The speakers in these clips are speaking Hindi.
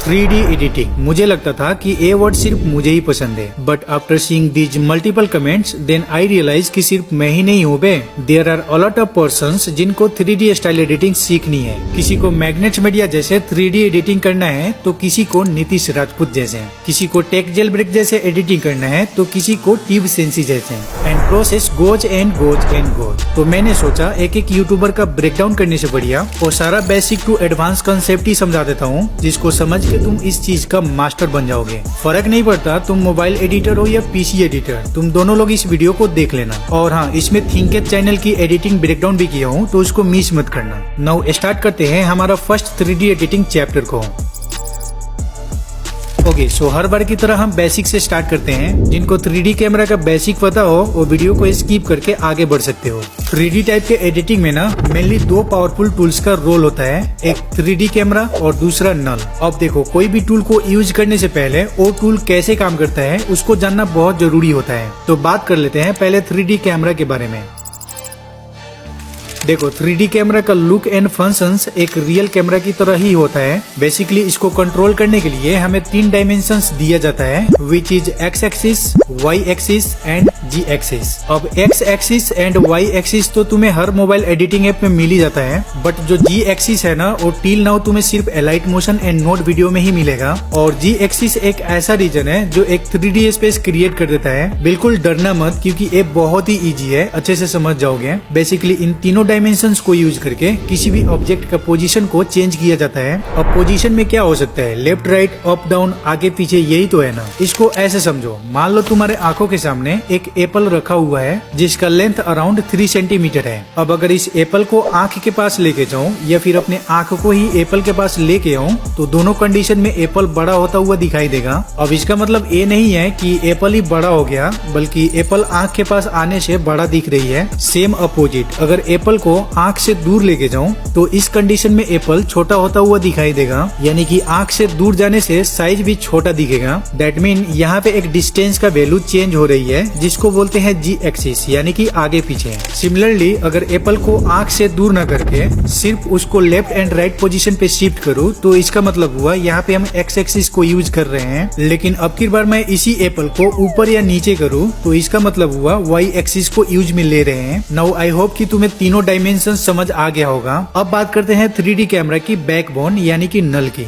3D editing. मुझे लगता था कि ये वर्ड सिर्फ मुझे ही पसंद है, but after seeing these multiple comments then I realize कि सिर्फ मैं ही नहीं हूँ बे। There are a lot of persons जिनको 3D स्टाइल एडिटिंग सीखनी है। किसी को मैग्नेट मीडिया जैसे 3D एडिटिंग करना है तो किसी को नीतीश राजपूत जैसे, किसी को टेक जेल ब्रेक जैसे एडिटिंग करना है तो किसी को टीव सेंसी जैसे, and process goes and goes and goes. तो मैंने सोचा एक एक यूट्यूबर का ब्रेकडाउन करने से बढ़िया और सारा बेसिक टू एडवांस कंसेप्ट ही समझा देता हूँ, जिसको समझ के तुम इस चीज का मास्टर बन जाओगे। फर्क नहीं पड़ता तुम मोबाइल एडिटर हो या पीसी एडिटर, तुम दोनों लोग इस वीडियो को देख लेना। और हाँ, इसमें थिंकेट चैनल की एडिटिंग ब्रेकडाउन भी किया हूँ, तो उसको मिस मत करना। नाउ स्टार्ट करते हैं हमारा फर्स्ट 3D एडिटिंग चैप्टर को। ओके, सो हर बार की तरह हम बेसिक से स्टार्ट करते हैं। जिनको 3D कैमरा का बेसिक पता हो वो वीडियो को स्किप करके आगे बढ़ सकते हो। 3D टाइप के एडिटिंग में ना मेनली दो पावरफुल टूल्स का रोल होता है, एक 3D कैमरा और दूसरा नल। अब देखो, कोई भी टूल को यूज करने से पहले वो टूल कैसे काम करता है उसको जानना बहुत जरूरी होता है। तो बात कर लेते हैं पहले 3D कैमरा के बारे में। देखो, 3D कैमरा का लुक एंड फंक्शंस एक रियल कैमरा की तरह ही होता है। बेसिकली इसको कंट्रोल करने के लिए हमें 3 डायमेंशंस दिया जाता है, which is x axis, y axis and z axis. अब x axis and y axis तो तुम्हें हर मोबाइल एडिटिंग ऐप में मिल ही जाता है, बट जो जी एक्सिस है ना वो टिल नाउ तुम्हें सिर्फ elite motion and note video में ही मिलेगा। और जी एक्सिस एक ऐसा रीजन है जो एक 3D स्पेस क्रिएट कर देता है। बिल्कुल डरना मत, क्योंकि ये बहुत ही इजी है, अच्छे से समझ जाओगे। बेसिकली इन तीनों डायमेंशंस को यूज करके किसी भी ऑब्जेक्ट का पोजीशन को चेंज किया जाता है। अब पोजीशन में क्या हो सकता है, लेफ्ट राइट अप डाउन आगे पीछे, यही तो है ना। इसको ऐसे समझो, मान लो तुम्हारे आंखों के सामने एक एप्पल रखा हुआ है जिसका लेंथ अराउंड 3 सेंटीमीटर है। अब अगर इस एप्पल को आंख के पास लेके जाऊं या फिर अपने आंख को ही एप्पल के पास लेके आऊं तो दोनों कंडीशन में एप्पल बड़ा होता हुआ दिखाई देगा। अब इसका मतलब ये नहीं है कि एप्पल ही बड़ा हो गया, बल्कि एप्पल आंख के पास आने से बड़ा दिख रही है। सेम अपोजिट, अगर एप्पल को आंख से दूर लेके जाऊं तो इस कंडीशन में एप्पल छोटा होता हुआ दिखाई देगा, यानी कि आंख से दूर जाने से साइज भी छोटा दिखेगा। दैट मीन यहाँ पे एक डिस्टेंस का वैल्यू चेंज हो रही है, जिसको बोलते हैं जी एक्सिस, यानी कि आगे पीछे। सिमिलरली अगर एप्पल को आंख से दूर न करके सिर्फ उसको लेफ्ट एंड राइट पोजीशन पे शिफ्ट करूँ तो इसका मतलब हुआ यहाँ पे हम एक्स एक्सिस को यूज कर रहे हैं। लेकिन अब की बार मैं इसी एप्पल को ऊपर या नीचे करूँ तो इसका मतलब हुआ वाई एक्सिस को यूज में ले रहे हैं। नाउ आई होप कि तुम्हें तीनों डायमेंशन समझ आ गया होगा। अब बात करते हैं 3D कैमरा की बैकबोन यानी कि नल की।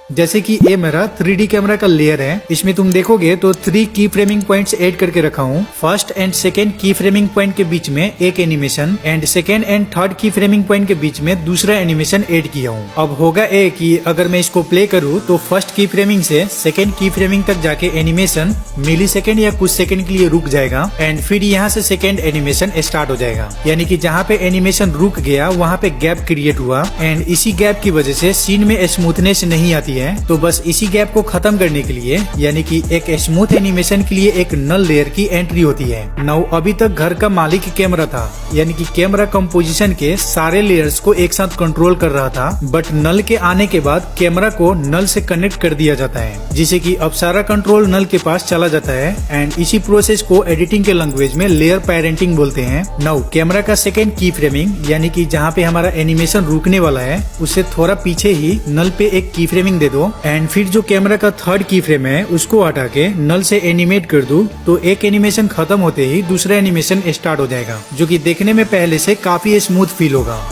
जैसे कि ये मेरा 3D कैमरा का लेयर है, इसमें तुम देखोगे तो 3 की फ्रेमिंग पॉइंट्स ऐड करके रखा हूँ। फर्स्ट एंड सेकेंड की फ्रेमिंग पॉइंट के बीच में एक animation and second and third की फ्रेमिंग पॉइंट के बीच में दूसरा एनिमेशन ऐड किया हूँ। अब होगा ये कि अगर मैं इसको प्ले करूँ तो फर्स्ट की फ्रेमिंग से सेकेंड की फ्रेमिंग तक जाके एनिमेशन मिली सेकेंड या कुछ सेकेंड के लिए रुक जाएगा एंड फिर यहाँ से सेकेंड एनिमेशन स्टार्ट हो जाएगा। यानी कि जहाँ पे एनिमेशन रुक गया वहाँ पे गैप क्रिएट हुआ एंड इसी गैप की वजह से सीन में स्मूथनेस नहीं आती है। तो बस इसी गैप को खत्म करने के लिए, यानी कि एक स्मूथ एनिमेशन के लिए एक नल लेयर की एंट्री होती है। नाउ अभी तक घर का मालिक कैमरा था, यानी कि कैमरा कंपोजिशन के सारे लेयर्स को एक साथ कंट्रोल कर रहा था, बट नल के आने के बाद कैमरा को नल से कनेक्ट कर दिया जाता है, जिसे कि अब सारा कंट्रोल नल के पास चला जाता है एंड इसी प्रोसेस को एडिटिंग के लैंग्वेज में लेयर पेरेंटिंग बोलते हैं। नाउ कैमरा का सेकेंड की फ्रेमिंग, यानी कि जहाँ पे हमारा एनिमेशन रुकने वाला है उससे थोड़ा पीछे ही नल पे एक की फ्रेमिंग दे दो एंड फिर जो कैमरा का थर्ड की फ्रेम है उसको हटा के नल से एनिमेट कर दूं तो एक एनिमेशन खत्म होते ही दूसरा एनिमेशन स्टार्ट हो जाएगा, जो कि देखने में पहले से काफी स्मूथ फील होगा।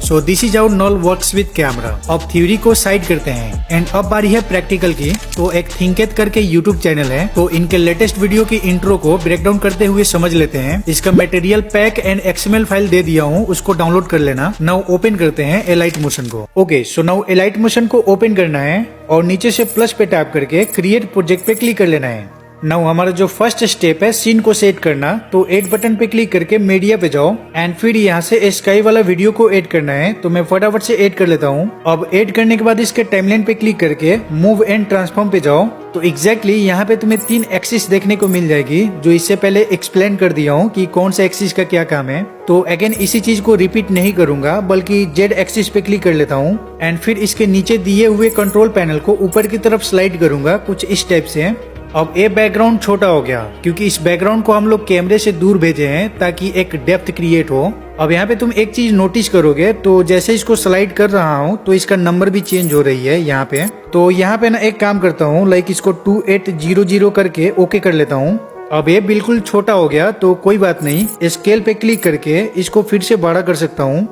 So this is how null works with camera। अब थ्योरी को साइड करते हैं एंड अब बारी है प्रैक्टिकल की। तो एक थिंकेट करके यूट्यूब चैनल है, तो इनके लेटेस्ट वीडियो की इंट्रो को ब्रेकडाउन करते हुए समझ लेते हैं। इसका material pack and XML file दे दिया हूँ, उसको डाउनलोड कर लेना। नाउ ओपन करते हैं एलाइट मोशन को। Okay, so now elite motion को ओपन करना है और नीचे से प्लस पे टैप करके क्रिएट प्रोजेक्ट पे क्लिक कर लेना है। नाउ हमारा जो फर्स्ट स्टेप है सीन को सेट करना, तो ऐड बटन पे क्लिक करके मीडिया पे जाओ एंड फिर यहाँ से स्काई वाला वीडियो को ऐड करना है। तो मैं फटाफट से ऐड कर लेता हूँ। अब ऐड करने के बाद इसके टाइमलाइन पे क्लिक करके मूव एंड ट्रांसफॉर्म पे जाओ, तो एग्जैक्टली यहाँ पे तुम्हें 3 एक्सिस देखने को मिल जाएगी, जो इससे पहले एक्सप्लेन कर दिया हूँ कि कौन सा एक्सिस का क्या काम है। तो अगेन इसी चीज को रिपीट नहीं करूंगा, बल्कि जेड एक्सिस पे क्लिक कर लेता हूँ एंड फिर इसके नीचे दिए हुए कंट्रोल पैनल को ऊपर की तरफ स्लाइड करूंगा कुछ इस टाइप से। अब ये बैकग्राउंड छोटा हो गया क्योंकि इस बैकग्राउंड को हम लोग कैमरे से दूर भेजे हैं ताकि एक डेप्थ क्रिएट हो। अब यहाँ पे तुम एक चीज नोटिस करोगे, तो जैसे इसको स्लाइड कर रहा हूँ तो इसका नंबर भी चेंज हो रही है यहाँ पे। तो यहाँ पे ना एक काम करता हूँ, लाइक इसको 2800 करके ओके कर लेता हूँ। अब ये बिल्कुल छोटा हो गया तो कोई बात नहीं, स्केल पे क्लिक करके इसको फिर से बड़ा कर सकता हूँ।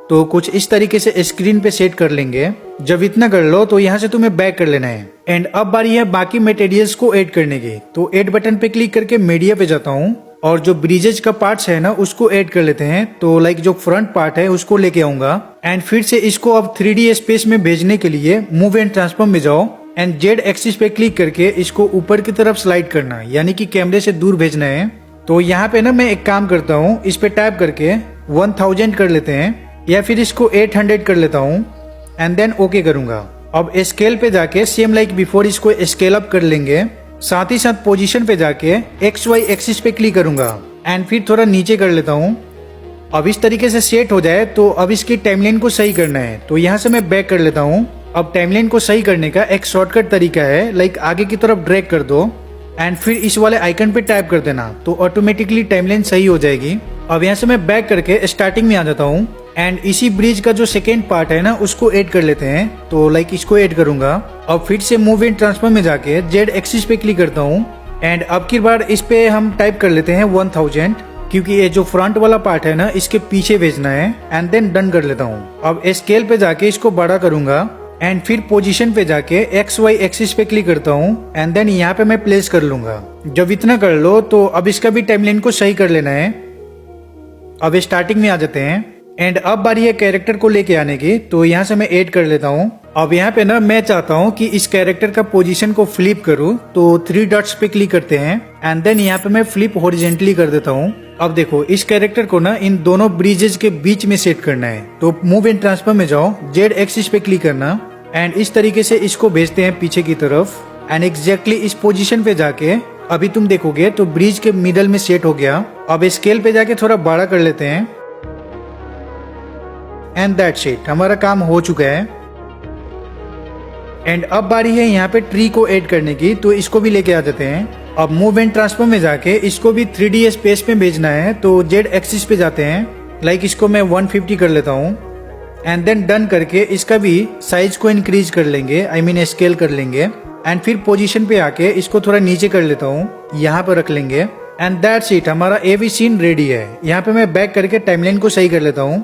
तो कुछ इस तरीके से स्क्रीन पे सेट कर लेंगे। जब इतना कर लो तो यहाँ से तुम्हें बैक कर लेना है। एंड अब बारी है बाकी मटेरियल्स को ऐड करने की। तो ऐड बटन पे क्लिक करके मीडिया पे जाता हूँ और जो ब्रिजेज का पार्ट्स है ना उसको ऐड कर लेते हैं। तो लाइक जो फ्रंट पार्ट है उसको लेके आऊंगा एंड फिर से इसको अब 3D स्पेस में भेजने के लिए मूव एंड ट्रांसफॉर्म में जाओ एंड जेड एक्सिस पे क्लिक करके इसको ऊपर की तरफ स्लाइड करना, यानी कि कैमरे से दूर भेजना है। तो यहाँ पे ना मैं एक काम करता हूँ, इस पे टैप करके 1000 कर लेते हैं या फिर इसको 800 कर लेता हूँ एंड देन ओके करूंगा। अब स्केल पे जाके सेम लाइक बिफोर इसको स्केल अप कर लेंगे। साथ ही साथ पोजीशन पे जाके XY एक्सिस पे क्लिक करूंगा एंड फिर थोड़ा नीचे कर लेता हूँ। अब इस तरीके से सेट हो जाए तो अब इसकी टाइमलाइन को सही करना है। तो यहाँ से मैं बैक कर लेता हूँ। अब टाइमलाइन को सही करने का एक शॉर्टकट तरीका है, लाइक आगे की तरफ ड्रैग कर दो एंड फिर इस वाले आइकन पे टैप कर देना, तो ऑटोमेटिकली टाइमलाइन सही हो जाएगी। अब यहाँ से मैं बैक करके स्टार्टिंग में आ जाता हूँ एंड इसी ब्रिज का जो सेकेंड पार्ट है ना उसको ऐड कर लेते हैं। तो लाइक इसको ऐड करूंगा। अब फिर से मूव एंड ट्रांसफॉर्म में जाके जेड एक्सिस पे क्लिक करता हूँ एंड अब की बार इस पे हम टाइप कर लेते हैं 1000, क्योंकि ये जो फ्रंट वाला पार्ट है ना इसके पीछे भेजना है एंड देन डन कर लेता हूँ। अब स्केल पे जाके इसको बड़ा करूंगा एंड फिर पोजीशन पे जाके XY एक्सिस पे क्लिक करता हूँ एंड देन यहाँ पे मैं प्लेस कर लूंगा। जब इतना कर लो तो अब इसका भी टाइमलाइन को सही कर लेना है। अब स्टार्टिंग में आ जाते हैं एंड अब बारी है कैरेक्टर को लेके आने की। तो यहाँ से मैं ऐड कर लेता हूँ। अब यहाँ पे ना मैं चाहता हूँ कि इस कैरेक्टर का पोजीशन को फ्लिप करूँ, तो 3 डॉट्स पे क्लिक करते हैं एंड देन यहाँ पे मैं फ्लिप हॉरिजॉन्टली कर देता हूँ। अब देखो इस कैरेक्टर को ना इन दोनों ब्रिजेज के बीच में सेट करना है। तो मूव एंड ट्रांसफॉर्म में जाओ, जेड एक्सिस पे क्लिक करना एंड इस तरीके से इसको भेजते हैं पीछे की तरफ एंड एग्जैक्टली इस पोजीशन पे जाके अभी तुम देखोगे तो ब्रिज के मिडल में सेट हो गया। अब स्केल पे जाके थोड़ा बड़ा कर लेते हैं एंड दैट्स इट, हमारा काम हो चुका है। एंड अब बारी है यहाँ पे ट्री को ऐड करने की। तो इसको भी लेके आ जाते हैं। अब मूव एंड ट्रांसफॉर्म में जाके इसको भी 3D स्पेस में भेजना है। तो जेड एक्सिस पे जाते हैं, लाइक इसको मैं 150 कर लेता हूँ एंड देन डन करके इसका भी साइज को इंक्रीज कर लेंगे, आई मीन स्केल कर लेंगे एंड फिर पोजीशन पे आके इसको थोड़ा नीचे कर लेता हूँ, यहाँ पर रख लेंगे एंड दैट्स इट, हमारा एवी सीन रेडी है। यहाँ पे मैं बैक करके टाइमलाइन को सही कर लेता हूँ,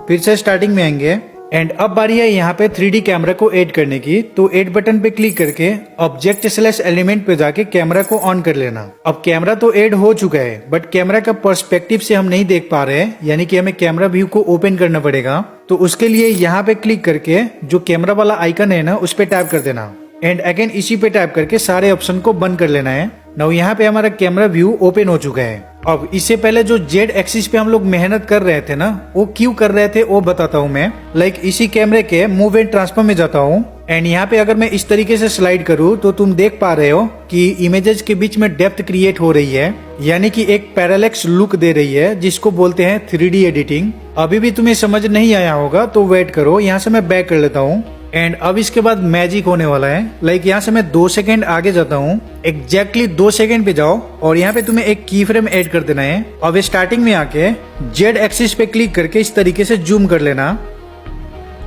फिर से स्टार्टिंग में आएंगे एंड अब बारी है यहाँ पे 3D कैमरा को ऐड करने की। तो ऐड बटन पे क्लिक करके ऑब्जेक्ट स्लैश एलिमेंट पे जाके कैमरा को ऑन कर लेना। अब कैमरा तो ऐड हो चुका है बट कैमरा का पर्सपेक्टिव से हम नहीं देख पा रहे, यानी कि हमें कैमरा व्यू को ओपन करना पड़ेगा। तो उसके लिए यहाँ पे क्लिक करके जो कैमरा वाला आइकन है ना उस पे टैप कर देना एंड अगेन इसी पे टैप करके सारे ऑप्शन को बंद कर लेना है। नाउ यहाँ पे हमारा कैमरा व्यू ओपन हो चुका है। अब इससे पहले जो जेड एक्सिस पे हम लोग मेहनत कर रहे थे ना, वो क्यों कर रहे थे वो बताता हूँ मैं। लाइक इसी कैमरे के मूव एंड ट्रांसफॉर्म में जाता हूँ एंड यहाँ पे अगर मैं इस तरीके से स्लाइड करूँ तो तुम देख पा रहे हो कि इमेजेस के बीच में डेप्थ क्रिएट हो रही है, यानी कि एक पैरालेक्स लुक दे रही है, जिसको बोलते हैं 3D एडिटिंग। अभी भी तुम्हें समझ नहीं आया होगा तो वेट करो, यहाँ से मैं बैक कर लेता हूँ एंड अब इसके बाद मैजिक होने वाला है। लाइक यहाँ से मैं 2 सेकेंड आगे जाता हूँ, एग्जैक्टली 2 सेकेंड पे जाओ और यहाँ पे तुम्हें एक की फ्रेम ऐड कर देना है। अब स्टार्टिंग में आके जेड एक्सिस पे क्लिक करके इस तरीके से जूम कर लेना।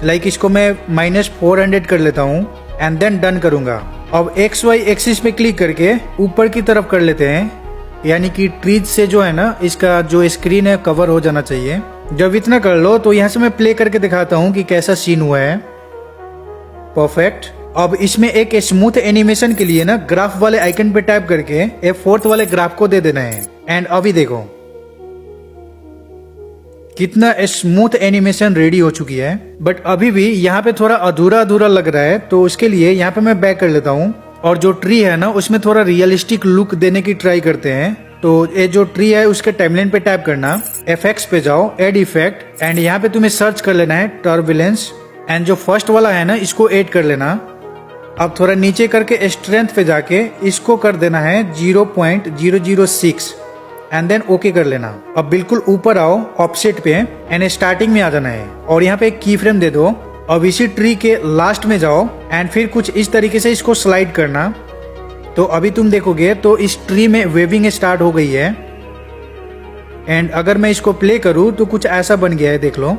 लाइक इसको मैं -400 कर लेता हूँ एंड देन डन करूंगा। अब XY एक्सिस पे क्लिक करके ऊपर की तरफ कर लेते हैं, यानी कि ट्रीज से जो है ना इसका जो स्क्रीन है कवर हो जाना चाहिए। जब इतना कर लो तो यहाँ से मैं प्ले करके दिखाता हूँ कि कैसा सीन हुआ है। परफेक्ट। अब इसमें एक स्मूथ एनिमेशन के लिए ना ग्राफ वाले आइकन पे टैप करके F4 वाले ग्राफ को दे देना है एंड अभी देखो कितना स्मूथ एनिमेशन रेडी हो चुकी है। बट अभी भी यहाँ पे थोड़ा अधूरा अधूरा लग रहा है, तो उसके लिए यहाँ पे मैं बैक कर लेता हूँ और जो ट्री है ना उसमें थोड़ा रियलिस्टिक लुक देने की ट्राई करते हैं। तो ये जो ट्री है उसके टाइमलाइन पे टैप करना, FX पे जाओ, एड इफेक्ट एंड यहाँ पे तुम्हें सर्च कर लेना है टर्बुलेंस एंड जो फर्स्ट वाला है ना इसको ऐड कर लेना। अब थोड़ा नीचे करके स्ट्रेंथ पे जाके इसको कर देना है 0.006 एंड देन ओके कर लेना। अब बिल्कुल ऊपर आओ ऑफसेट पे एंड स्टार्टिंग में आ जाना है और यहाँ पे एक की फ्रेम दे दो। अब इसी ट्री के लास्ट में जाओ एंड फिर कुछ इस तरीके से इसको स्लाइड करना तो अभी तुम देखोगे तो इस ट्री में वेविंग स्टार्ट हो गई है। एंड अगर मैं इसको प्ले करूं तो कुछ ऐसा बन गया है, देख लो।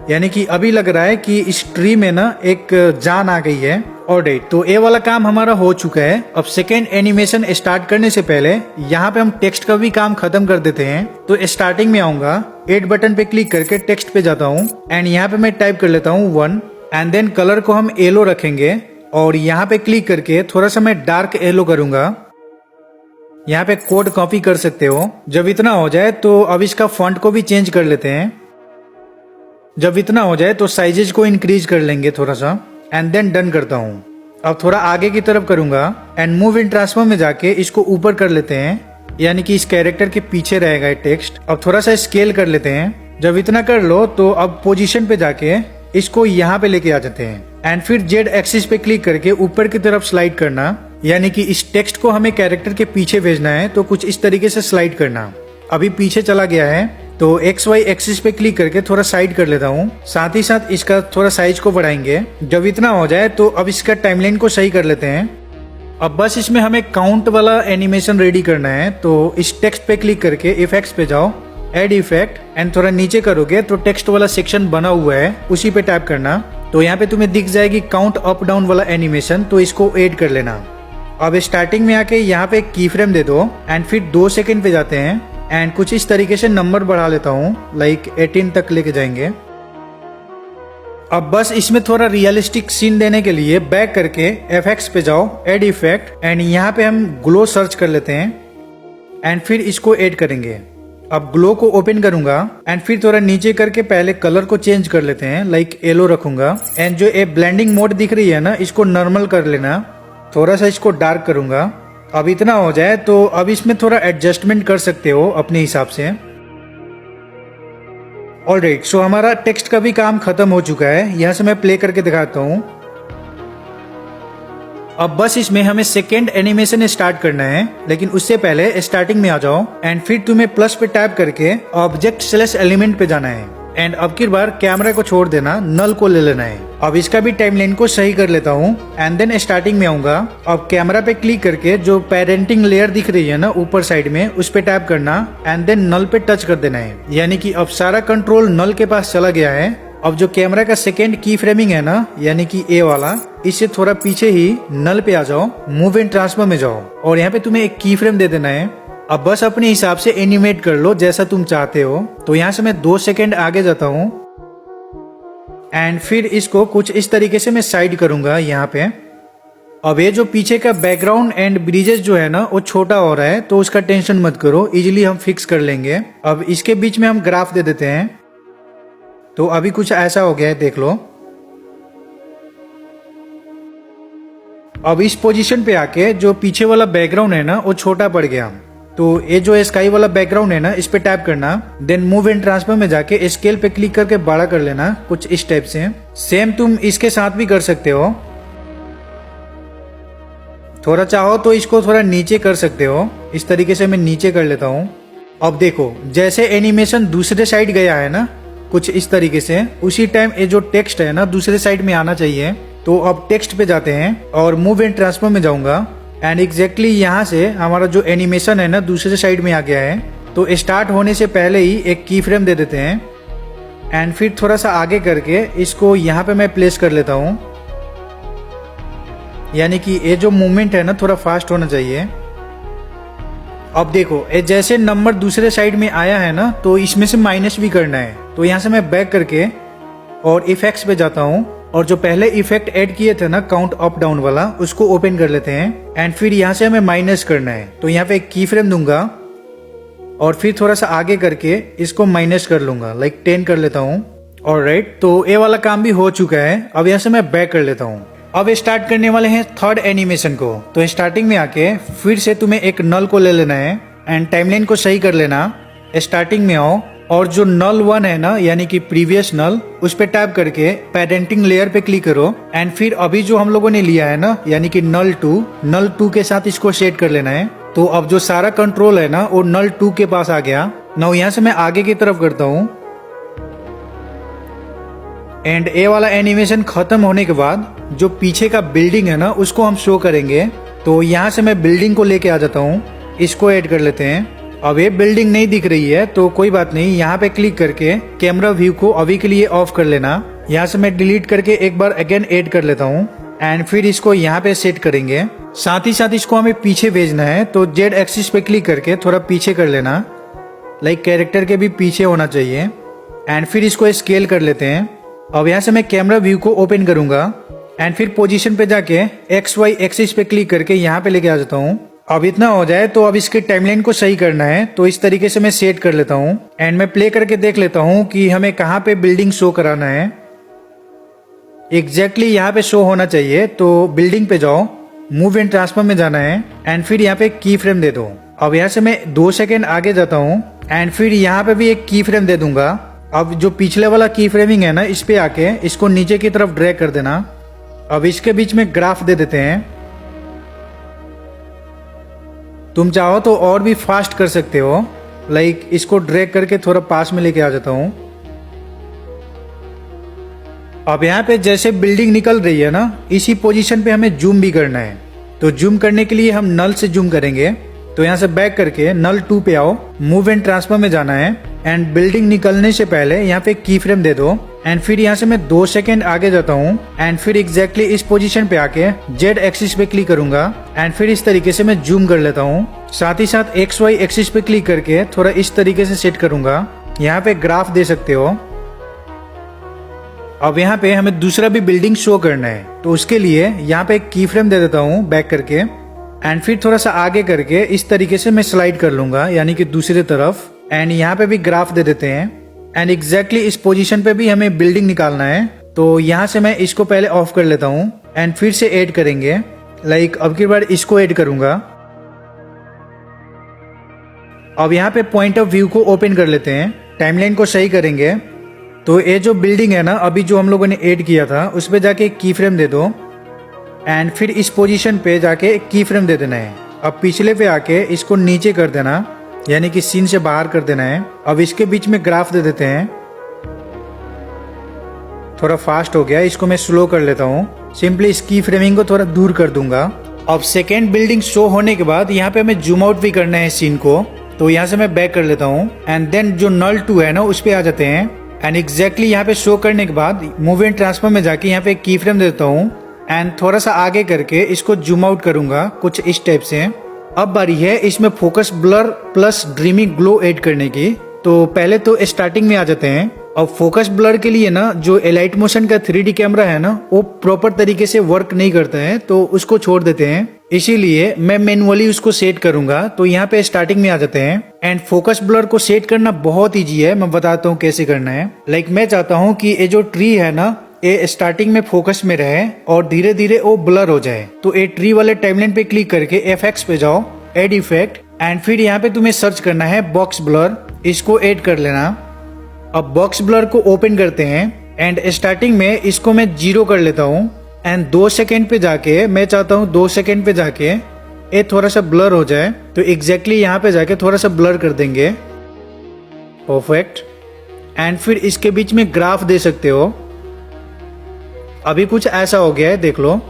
यानी कि अभी लग रहा है कि इस ट्री में ना एक जान आ गई है। ऑलराइट, तो ये वाला काम हमारा हो चुका है। अब सेकेंड एनिमेशन स्टार्ट करने से पहले यहाँ पे हम टेक्स्ट का भी काम खत्म कर देते हैं। तो स्टार्टिंग में आऊंगा, एड बटन पे क्लिक करके टेक्स्ट पे जाता हूँ एंड यहाँ पे मैं टाइप कर लेता हूँ 1 एंड देन कलर को हम येलो रखेंगे और यहाँ पे क्लिक करके थोड़ा सा मैं डार्क येलो करूंगा। यहाँ पे कोड कॉपी कर सकते हो। जब इतना हो जाए तो अब इसका फॉन्ट को भी चेंज कर लेते हैं। जब इतना हो जाए तो साइजेज को इंक्रीज कर लेंगे थोड़ा सा एंड देन डन करता हूँ। अब थोड़ा आगे की तरफ करूंगा एंड मूव इन ट्रांसफॉर्म में जाके इसको ऊपर कर लेते हैं, यानी कि इस कैरेक्टर के पीछे रहेगा ये टेक्स्ट। अब थोड़ा सा स्केल कर लेते हैं। जब इतना कर लो तो अब पोजीशन पे जाके इसको यहाँ पे लेके आ जाते हैं एंड फिर जेड एक्सिस पे क्लिक करके ऊपर की तरफ स्लाइड करना, यानी कि इस टेक्स्ट को हमें कैरेक्टर के पीछे भेजना है। तो कुछ इस तरीके से स्लाइड करना। अभी पीछे चला गया है तो एक्स वाई एक्सिस पे क्लिक करके थोड़ा साइड कर लेता हूँ। साथ ही साथ इसका थोड़ा साइज को बढ़ाएंगे। जब इतना हो जाए तो अब इसका टाइमलाइन को सही कर लेते हैं। अब बस इसमें हमें काउंट वाला एनिमेशन रेडी करना है। तो इस टेक्स्ट पे क्लिक करके इफेक्ट्स पे जाओ, एड इफेक्ट एंड थोड़ा नीचे करोगे तो टेक्स्ट वाला सेक्शन बना हुआ है, उसी पे टैप करना। तो यहाँ पे तुम्हें दिख जाएगी काउंट अप डाउन वाला एनिमेशन, तो इसको ऐड कर लेना। अब स्टार्टिंग में आके यहाँ पे की फ्रेम दे दो एंड फिर 2 सेकंड पे जाते हैं एंड कुछ इस तरीके से नंबर बढ़ा लेता हूँ, लाइक 18 तक लेके जाएंगे। अब बस इसमें थोड़ा रियलिस्टिक सीन देने के लिए बैक करके एफएक्स पे जाओ, एड इफेक्ट एंड यहाँ पे हम ग्लो सर्च कर लेते हैं एंड फिर इसको ऐड करेंगे। अब ग्लो को ओपन करूंगा एंड फिर थोड़ा नीचे करके पहले कलर को चेंज कर लेते हैं, लाइक येलो रखूंगा एंड जो ये ब्लेंडिंग मोड दिख रही है ना, इसको नॉर्मल कर लेना। थोड़ा सा इसको डार्क करूंगा। अब इतना हो जाए तो अब इसमें थोड़ा एडजस्टमेंट कर सकते हो अपने हिसाब से। ऑलराइट, सो हमारा टेक्स्ट का भी काम खत्म हो चुका है। यहाँ से मैं प्ले करके दिखाता हूँ। अब बस इसमें हमें सेकेंड एनिमेशन स्टार्ट करना है, लेकिन उससे पहले स्टार्टिंग में आ जाओ एंड फिर तुम्हें प्लस पे टैप करके ऑब्जेक्ट स्लैश एलिमेंट पे जाना है एंड अब की बार कैमरा को छोड़ देना, नल को ले लेना है। अब इसका भी टाइमलाइन को सही कर लेता हूँ एंड देन स्टार्टिंग में आऊंगा। अब कैमरा पे क्लिक करके जो पेरेंटिंग लेयर दिख रही है ना ऊपर साइड में, उस पे टैप करना एंड देन नल पे टच कर देना है, यानी कि अब सारा कंट्रोल नल के पास चला गया है। अब जो कैमरा का सेकेंड की फ्रेमिंग है ना, यानी कि ए वाला, इससे थोड़ा पीछे ही नल पे आ जाओ, मूव इन ट्रांसफॉर्म में जाओ और यहाँ पे तुम्हें एक की फ्रेम दे देना है। अब बस अपने हिसाब से एनिमेट कर लो जैसा तुम चाहते हो। तो यहाँ से मैं 2 सेकंड आगे जाता हूँ एंड फिर इसको कुछ इस तरीके से मैं साइड करूंगा यहाँ पे। अब ये जो पीछे का बैकग्राउंड एंड ब्रिजेस जो है ना, वो छोटा हो रहा है, तो उसका टेंशन मत करो, इजीली हम फिक्स कर लेंगे। अब इसके बीच में हम ग्राफ दे देते हैं। तो अभी कुछ ऐसा हो गया है, देख लो। अब इस पोजीशन पे आके जो पीछे वाला बैकग्राउंड है ना, वो छोटा पड़ गया। तो ये जो स्काई वाला बैकग्राउंड है ना, इस पे टैप करना, देन मूव एंड ट्रांसफॉर्म में जाके स्केल पे क्लिक करके बड़ा कर लेना, कुछ इस टाइप से। सेम तुम इसके साथ भी कर सकते हो। थोड़ा चाहो तो इसको थोड़ा नीचे कर सकते हो, इस तरीके से मैं नीचे कर लेता हूँ। अब देखो जैसे एनिमेशन दूसरे साइड गया है ना, कुछ इस तरीके से, उसी टाइम ये जो टेक्स्ट है ना दूसरे साइड में आना चाहिए। तो अब टेक्स्ट पे जाते हैं और मूव एंड ट्रांसफॉर्म में जाऊंगा एंड एग्जैक्टली यहाँ से हमारा जो एनिमेशन है ना दूसरे साइड में आ गया है। तो स्टार्ट होने से पहले ही एक की फ्रेम दे देते हैं एंड फिर थोड़ा सा आगे करके इसको यहाँ पे मैं प्लेस कर लेता हूँ, यानी कि ये जो मूवमेंट है ना थोड़ा फास्ट होना चाहिए। अब देखो ये जैसे नंबर दूसरे साइड में आया है ना, तो इसमें से माइनस भी करना है। तो यहाँ से मैं बैक करके और इफेक्ट्स पे जाता हूँ और जो पहले इफेक्ट ऐड किए थे ना काउंट अप डाउन वाला, उसको ओपन कर लेते हैं एंड फिर यहाँ से हमें माइनस करना है। तो यहाँ पे एक की फ्रेम दूंगा और फिर थोड़ा सा आगे करके इसको माइनस कर लूंगा, लाइक 10 कर लेता हूँ। ऑलराइट, तो ये वाला काम भी हो चुका है। अब यहाँ से मैं बैक कर लेता हूँ। अब स्टार्ट करने वाले हैं थर्ड एनिमेशन को। तो स्टार्टिंग में आके फिर से तुम्हें एक नल को ले लेना है एंड टाइमलाइन को सही कर लेना। स्टार्टिंग में आओ और जो नल 1 है ना, यानी कि प्रीवियस नल, उस पे टैप करके पेरेंटिंग लेयर पे क्लिक करो एंड फिर अभी जो हम लोगों ने लिया है ना, यानी कि नल 2 के साथ इसको सेट कर लेना है। तो अब जो सारा कंट्रोल है ना वो नल 2 के पास आ गया। नाउ यहाँ से मैं आगे की तरफ करता हूँ एंड ये वाला एनिमेशन खत्म होने के बाद जो पीछे का बिल्डिंग है ना उसको हम शो करेंगे। तो यहाँ से मैं बिल्डिंग को लेके आ जाता हूँ, इसको ऐड कर लेते हैं। अब ये बिल्डिंग नहीं दिख रही है तो कोई बात नहीं, यहाँ पे क्लिक करके कैमरा व्यू को अभी के लिए ऑफ कर लेना। यहाँ से मैं डिलीट करके एक बार अगेन ऐड कर लेता हूँ एंड फिर इसको यहाँ पे सेट करेंगे। साथ ही साथ इसको हमें पीछे भेजना है तो जेड एक्सिस पे क्लिक करके थोड़ा पीछे कर लेना, लाइक कैरेक्टर के भी पीछे होना चाहिए। एंड फिर इसको स्केल कर लेते हैं। अब यहाँ से मैं कैमरा व्यू को ओपन करूंगा एंड फिर पोजीशन पे जाके एक्स वाई एक्सिस पे क्लिक करके यहाँ पे लेके आ जाता हूँ। अब इतना हो जाए तो अब इसके टाइमलाइन को सही करना है, तो इस तरीके से मैं सेट कर लेता हूँ एंड मैं प्ले करके देख लेता हूँ कि हमें कहाँ पे बिल्डिंग शो कराना है। एग्जैक्टली यहाँ पे शो होना चाहिए। तो बिल्डिंग पे जाओ, मूव एंड ट्रांसफर में जाना है एंड फिर यहाँ पे की फ्रेम दे दो। अब यहाँ से मैं 2 सेकेंड आगे जाता हूँ एंड फिर यहाँ पे भी एक की फ्रेम दे दूंगा। अब जो पिछले वाला की फ्रेमिंग है ना, इस पे आके इसको नीचे की तरफ ड्रैग कर देना। अब इसके बीच में ग्राफ दे देते हैं। तुम चाहो तो और भी फास्ट कर सकते हो, लाइक इसको ड्रैग करके थोड़ा पास में लेके आ जाता हूं। अब यहाँ पे जैसे बिल्डिंग निकल रही है ना, इसी पोजीशन पे हमें जूम भी करना है। तो जूम करने के लिए हम नल से जूम करेंगे। तो यहाँ से बैक करके नल 2 पे आओ, मूव एंड ट्रांसफर में जाना है एंड बिल्डिंग निकलने से पहले यहाँ पे की फ्रेम दे दो एंड फिर यहाँ से मैं 2 सेकेंड आगे जाता हूँ एंड फिर एग्जैक्टली इस पोजीशन पे आके जेड एक्सिस पे क्लिक करूंगा एंड फिर इस तरीके से मैं जूम कर लेता हूँ। साथ ही साथ एक्स वाई एक्सिस पे क्लिक करके थोड़ा इस तरीके से सेट करूंगा। यहाँ पे ग्राफ दे सकते हो। अब यहाँ पे हमें दूसरा भी बिल्डिंग शो करना है, तो उसके लिए यहाँ पे एक की फ्रेम दे देता हूँ बैक करके एंड फिर थोड़ा सा आगे करके इस तरीके से मैं स्लाइड कर लूंगा, यानी कि दूसरी तरफ। एंड यहाँ पे भी ग्राफ दे देते हैं एंड एग्जैक्टली इस पोजीशन पे भी हमें बिल्डिंग निकालना है। तो यहाँ से मैं इसको पहले ऑफ कर लेता हूँ एंड फिर से ऐड करेंगे, लाइक अब की बार इसको ऐड करूंगा। अब यहाँ पे पॉइंट ऑफ व्यू को ओपन कर लेते हैं, टाइमलाइन को सही करेंगे। तो ये जो बिल्डिंग है ना, अभी जो हम लोगों ने ऐड किया था उस पे जाके एक की फ्रेम दे दो एंड फिर इस पोजीशन पे जाके एक की फ्रेम दे देना है। अब पिछले पे आके इसको नीचे कर देना, यानी कि सीन से बाहर कर देना है। अब इसके बीच में ग्राफ दे देते हैं। थोड़ा फास्ट हो गया, इसको मैं स्लो कर लेता हूँ। सिंपली इस की फ्रेमिंग को थोड़ा दूर कर दूंगा। अब सेकेंड बिल्डिंग शो होने के बाद यहाँ पे हमें जूम आउट भी करना है सीन को, तो यहाँ से मैं बैक कर लेता हूँ एंड देन जो नल 2 है ना उस पे आ जाते हैं एंड एग्जैक्टली यहाँ पे शो करने के बाद मूव एंड ट्रांसफर में जाके यहाँ पे की फ्रेम देता हूँ एंड थोड़ा सा आगे करके इसको जूम आउट करूंगा कुछ इस टाइप से। अब बारी है इसमें focus blur plus dreamy glow add करने की। तो पहले तो स्टार्टिंग में आ जाते हैं। अब फोकस ब्लर के लिए ना जो एलाइट मोशन का 3D कैमरा है ना, वो प्रॉपर तरीके से वर्क नहीं करता है, तो उसको छोड़ देते हैं। इसीलिए मैं मैनुअली उसको सेट करूंगा। तो यहाँ पे स्टार्टिंग में आ जाते हैं एंड फोकस ब्लर को सेट करना बहुत ईजी है, मैं बताता हूँ कैसे करना है। लाइक मैं चाहता हूँ कि ये जो ट्री है ना, ये स्टार्टिंग में फोकस में रहे और धीरे धीरे वो ब्लर हो जाए। तो ये ट्री वाले टाइमलाइन पे क्लिक करके एफएक्स पे जाओ, एड इफेक्ट एंड फिर यहाँ पे तुम्हें सर्च करना है बॉक्स ब्लर, इसको ऐड कर लेना। अब बॉक्स ब्लर को ओपन करते हैं एंड स्टार्टिंग में इसको मैं 0 कर लेता हूँ एंड 2 सेकेंड पे जाके मैं चाहता हूँ 2 सेकेंड पे जाके ये थोड़ा सा ब्लर हो जाए। तो एग्जैक्टली यहाँ पे जाके थोड़ा सा ब्लर कर देंगे, परफेक्ट। एंड फिर इसके बीच में ग्राफ दे सकते हो। अभी कुछ ऐसा हो गया है, देख लो।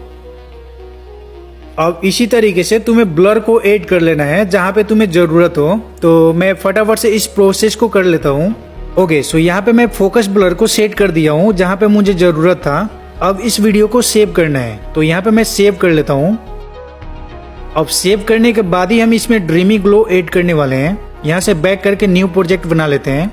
अब इसी तरीके से तुम्हें ब्लर को ऐड कर लेना है जहां पे तुम्हें जरूरत हो। तो मैं फटाफट से इस प्रोसेस को कर लेता हूँ। ओके, सो यहाँ पे मैं फोकस ब्लर को सेट कर दिया हूँ जहां पे मुझे जरूरत था। अब इस वीडियो को सेव करना है, तो यहाँ पे मैं सेव कर लेता हूँ। अब सेव करने के बाद ही हम इसमें ड्रीमी ग्लो ऐड करने वाले हैं। यहाँ से बैक करके न्यू प्रोजेक्ट बना लेते हैं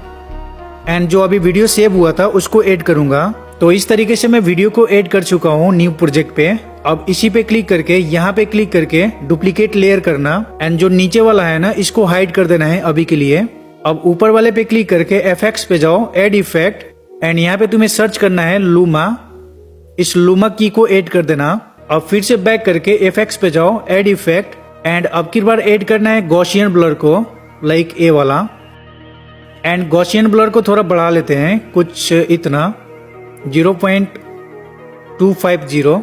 एंड जो अभी वीडियो सेव हुआ था उसको ऐड करूंगा। तो इस तरीके से मैं वीडियो को ऐड कर चुका हूँ न्यू प्रोजेक्ट पे। अब इसी पे क्लिक करके यहाँ पे क्लिक करके डुप्लीकेट लेयर करना एंड जो नीचे वाला है ना, इसको हाइड कर देना है अभी के लिए। अब ऊपर वाले पे क्लिक करके एफएक्स पे जाओ, एड इफेक्ट एंड यहाँ पे तुम्हें सर्च करना है लूमा। इस लूमा की को ऐड कर देना। अब फिर से बैक करके एफएक्स पे जाओ, एड इफेक्ट एंड अब की बार ऐड करना है गॉसियन ब्लर को, लाइक ए वाला। एंड गॉसियन ब्लर को थोड़ा बढ़ा लेते हैं, कुछ इतना 0.250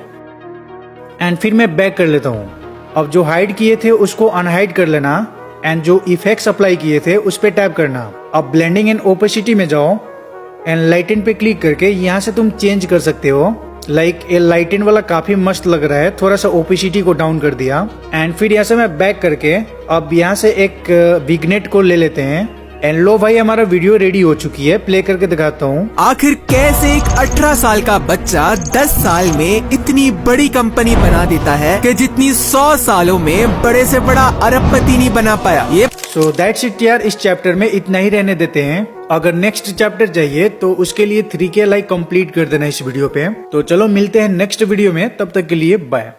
एंड फिर मैं बैक कर लेता हूँ। अब जो हाइड किए थे उसको अनहाइड कर लेना एंड जो इफेक्ट्स अप्लाई किए थे उस पे टैप करना। अब ब्लेंडिंग एंड ओपेसिटी में जाओ एंड लाइटन पे क्लिक करके यहाँ से तुम चेंज कर सकते हो। लाइक ये लाइटन वाला काफी मस्त लग रहा है, थोड़ा सा ओपेसिटी को डाउन कर दिया। एंड फिर यहाँ से मैं बैक करके अब यहाँ से एक विग्नेट को ले लेते हैं। एंड लो भाई, हमारा वीडियो रेडी हो चुकी है, प्ले करके दिखाता हूँ। आखिर कैसे एक 18 साल का बच्चा 10 साल में इतनी बड़ी कंपनी बना देता है कि जितनी 100 सालों में बड़े से बड़ा अरबपति नहीं बना पाया। ये सो दैट्स इट यार, इस चैप्टर में इतना ही रहने देते हैं। अगर नेक्स्ट चैप्टर चाहिए तो उसके लिए 3K लाइक कंप्लीट कर देना इस वीडियो पे। तो चलो मिलते हैं नेक्स्ट वीडियो में, तब तक के लिए बाय।